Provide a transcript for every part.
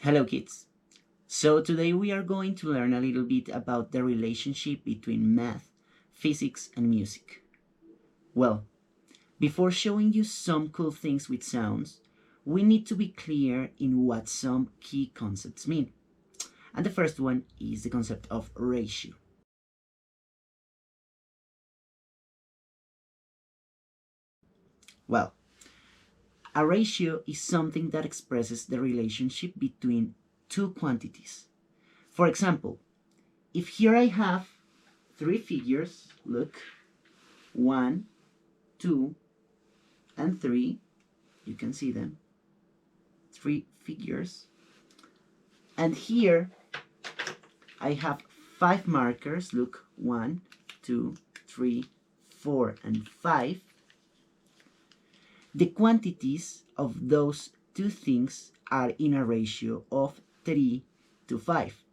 Hello kids! So today we are going to learn a little bit about the relationship between math, physics and music. Well, before showing you some cool things with sounds, we need to be clear in what some key concepts mean. And the first one is the concept of ratio. Well, a ratio is something that expresses the relationship between two quantities. For example, if here I have three figures, look, 1, 2, and 3, you can see them, three figures. And here I have 5 markers, look, 1, 2, 3, 4, and 5. The quantities of those two things are in a ratio of 3 to 5.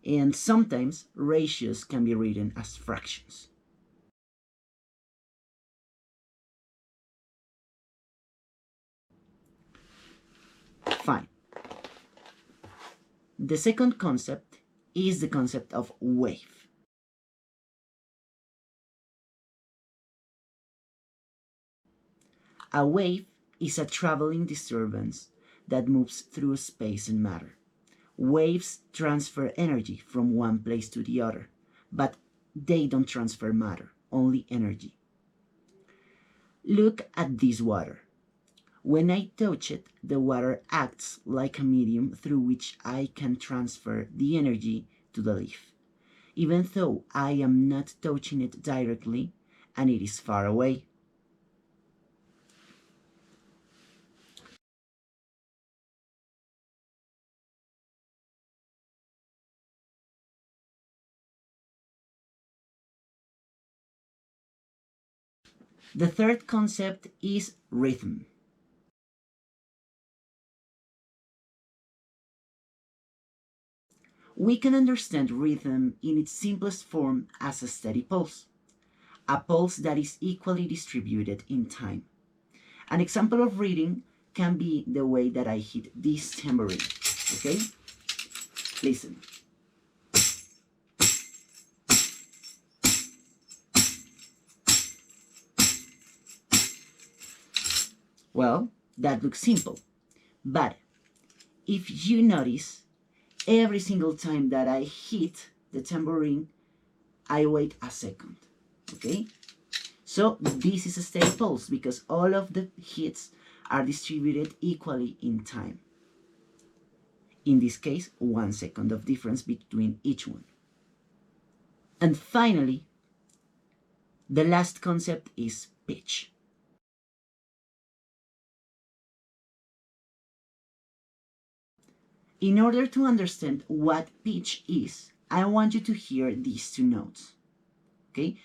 And sometimes ratios can be written as fractions. Fine. The second concept is the concept of wave. A wave is a traveling disturbance that moves through space and matter. Waves transfer energy from one place to the other, but they don't transfer matter, only energy. Look at this water. When I touch it, the water acts like a medium through which I can transfer the energy to the leaf, even though I am not touching it directly and it is far away. The third concept is rhythm. We can understand rhythm in its simplest form as a steady pulse, a pulse that is equally distributed in time. An example of rhythm can be the way that I hit this tambourine, okay? Listen. Well, that looks simple, but if you notice, every single time that I hit the tambourine, I wait a second, okay? So this is a steady pulse because all of the hits are distributed equally in time. In this case, 1 second of difference between each one. And finally, the last concept is pitch. In order to understand what pitch is, I want you to hear these two notes, okay?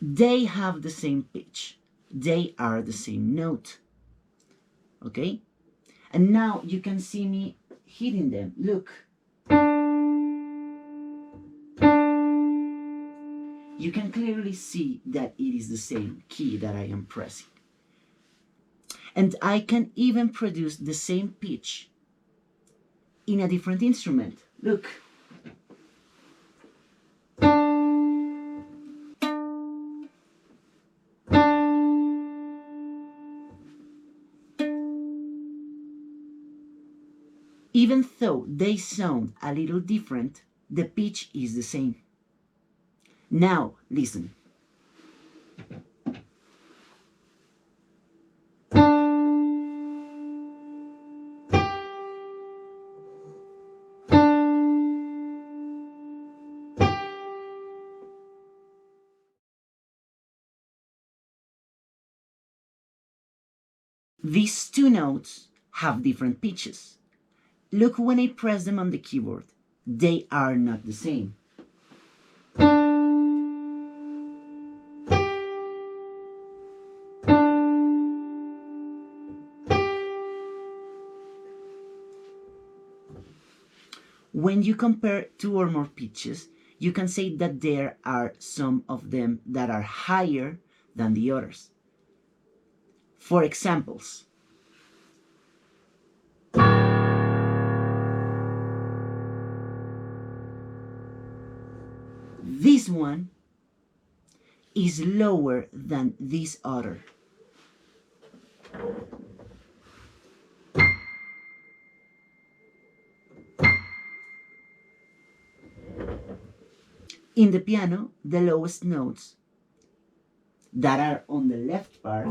They have the same pitch. They are the same note, okay? And now you can see me hitting them. Look. You can clearly see that it is the same key that I am pressing. And I can even produce the same pitch in a different instrument. Look. Even though they sound a little different, the pitch is the same. Now, listen. These two notes have different pitches. Look when I press them on the keyboard. They are not the same. When you compare two or more pitches, you can say that there are some of them that are higher than the others. For examples, this one is lower than this other. In the piano, the lowest notes that are on the left part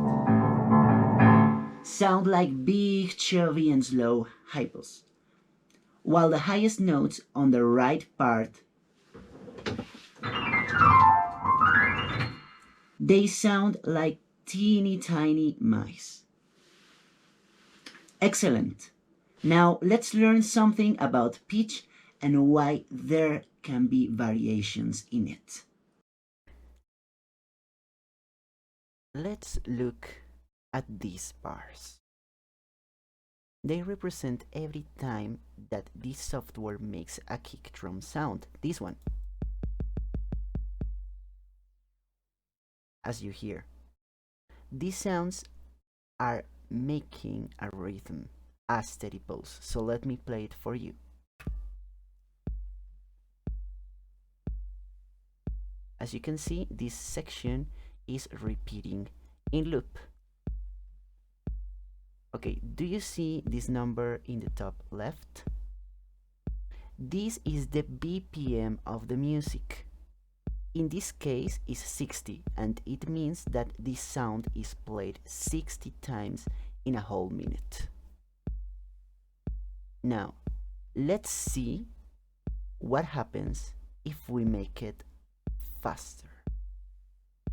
sound like big, chubby, and slow hypos, while the highest notes on the right part, they sound like teeny tiny mice. Excellent. Now let's learn something about pitch and why there can be variations in it. Let's look at these bars. They represent every time that this software makes a kick drum sound. This one, as you hear. These sounds are making a rhythm, a steady pulse. So let me play it for you. As you can see, this section is repeating in loop. Okay, do you see this number in the top left? This is the BPM of the music. In this case is 60, and it means that this sound is played 60 times in a whole minute. Now, let's see what happens if we make it faster,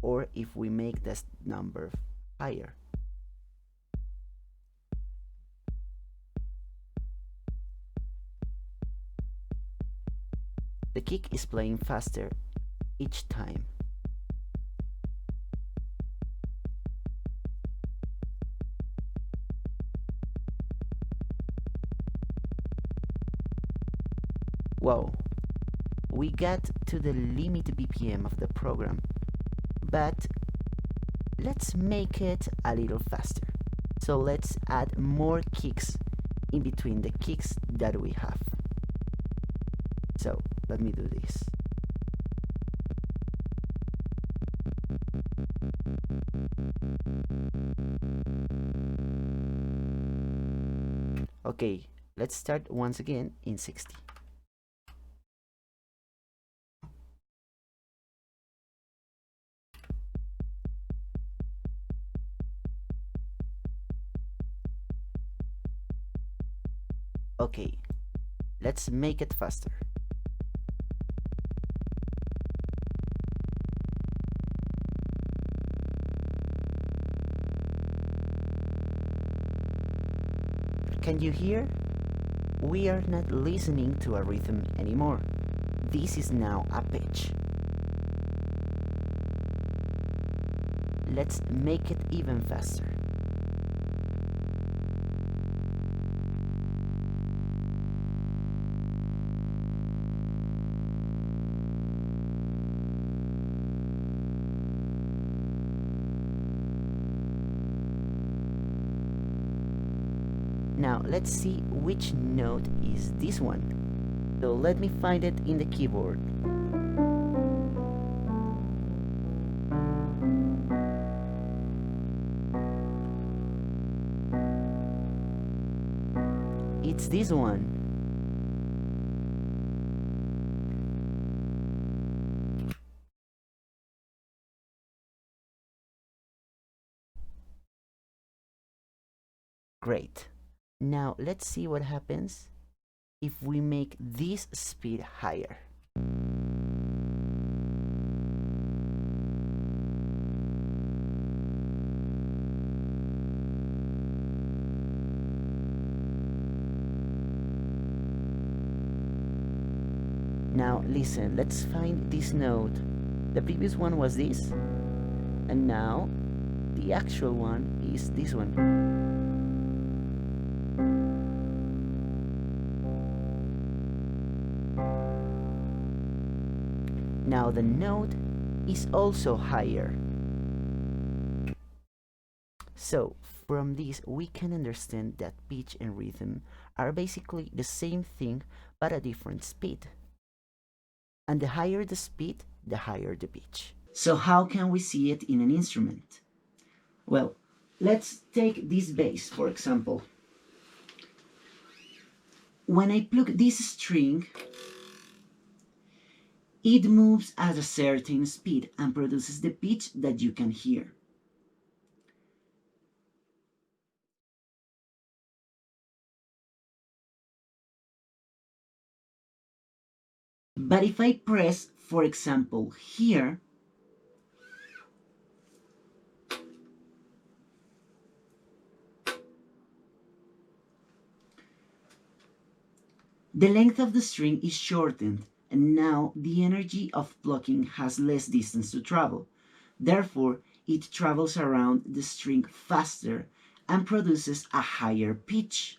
or if we make this number higher. The kick is playing faster each time. Whoa, we got to the limit BPM of the program, but let's make it a little faster. So let's add more kicks in between the kicks that we have. So let me do this. Okay, let's start once again in 60. Okay, let's make it faster. Can you hear? We are not listening to a rhythm anymore. This is now a pitch. Let's make it even faster. Now let's see which note is this one. So let me find it in the keyboard. It's this one. Great. Now let's see what happens if we make this speed higher. Now listen, let's find this note. The previous one was this, and now the actual one is this one. Now the note is also higher. So from this we can understand that pitch and rhythm are basically the same thing but at different speed. And the higher the speed, the higher the pitch. So how can we see it in an instrument? Well, let's take this bass for example. When I pluck this string, it moves at a certain speed and produces the pitch that you can hear. But if I press, for example, here, the length of the string is shortened, and now the energy of plucking has less distance to travel. Therefore, it travels around the string faster and produces a higher pitch.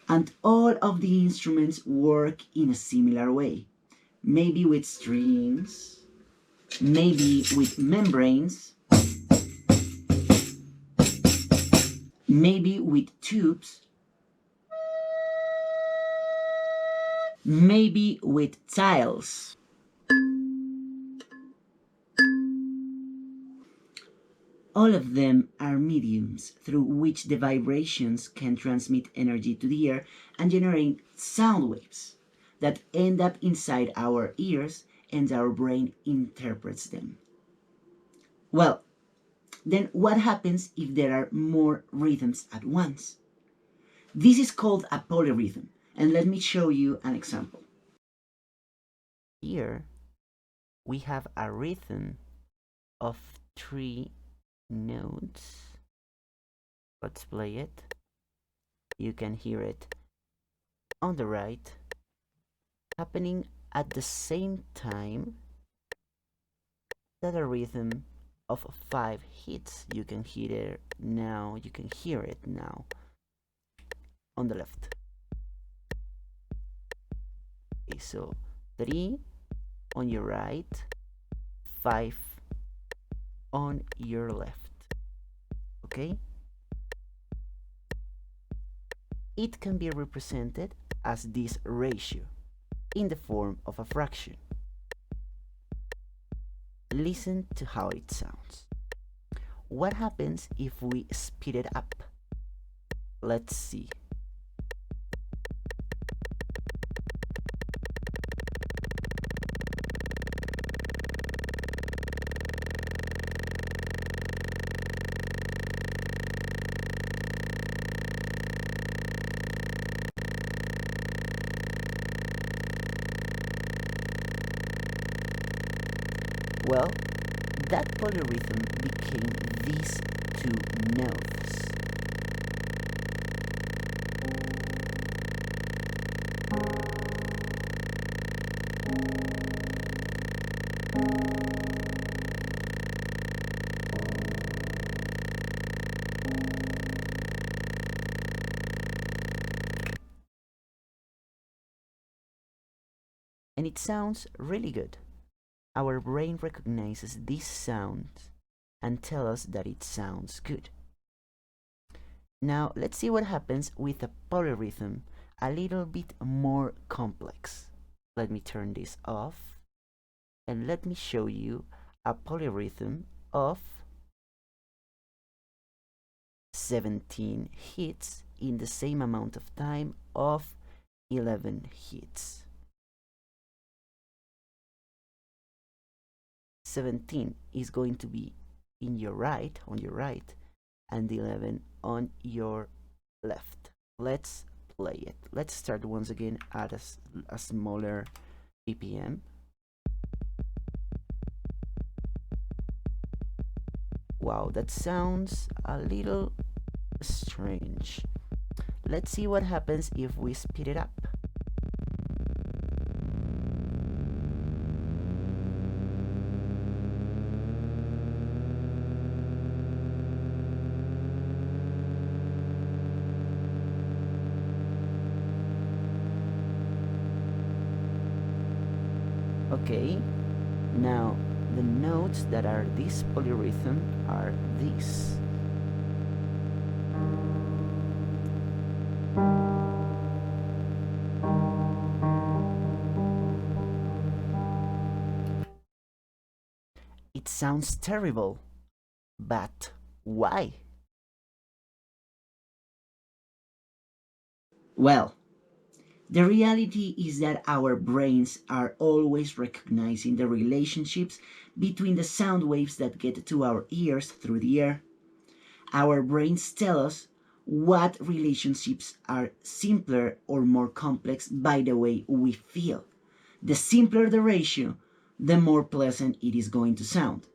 And all of the instruments work in a similar way. Maybe with strings, maybe with membranes, maybe with tubes, maybe with tiles. All of them are mediums through which the vibrations can transmit energy to the air and generate sound waves that end up inside our ears and our brain interprets them. Well, then what happens if there are more rhythms at once? This is called a polyrhythm, and let me show you an example. Here we have a rhythm of 3 notes. Let's play it. You can hear it on the right, happening at the same time that a rhythm of 5 hits. You can hear it now. You can hear it now on the left. Okay, so 3 on your right, 5 on your left. Okay? It can be represented as this ratio in the form of a fraction. Listen to how it sounds. What happens if we speed it up? Let's see. Well, that polyrhythm became these 2 notes. And it sounds really good. Our brain recognizes this sound and tells us that it sounds good. Now let's see what happens with a polyrhythm a little bit more complex. Let me turn this off and let me show you a polyrhythm of 17 hits in the same amount of time of 11 hits. 17 is going to be on your right, and 11 on your left. Let's play it. Let's start once again at a smaller BPM. Wow, that sounds a little strange. Let's see what happens if we speed it up. Okay, now the notes that are this polyrhythm are these. It sounds terrible, but why? Well, the reality is that our brains are always recognizing the relationships between the sound waves that get to our ears through the air. Our brains tell us what relationships are simpler or more complex by the way we feel. The simpler the ratio, the more pleasant it is going to sound.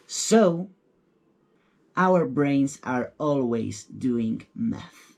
So, our brains are always doing math.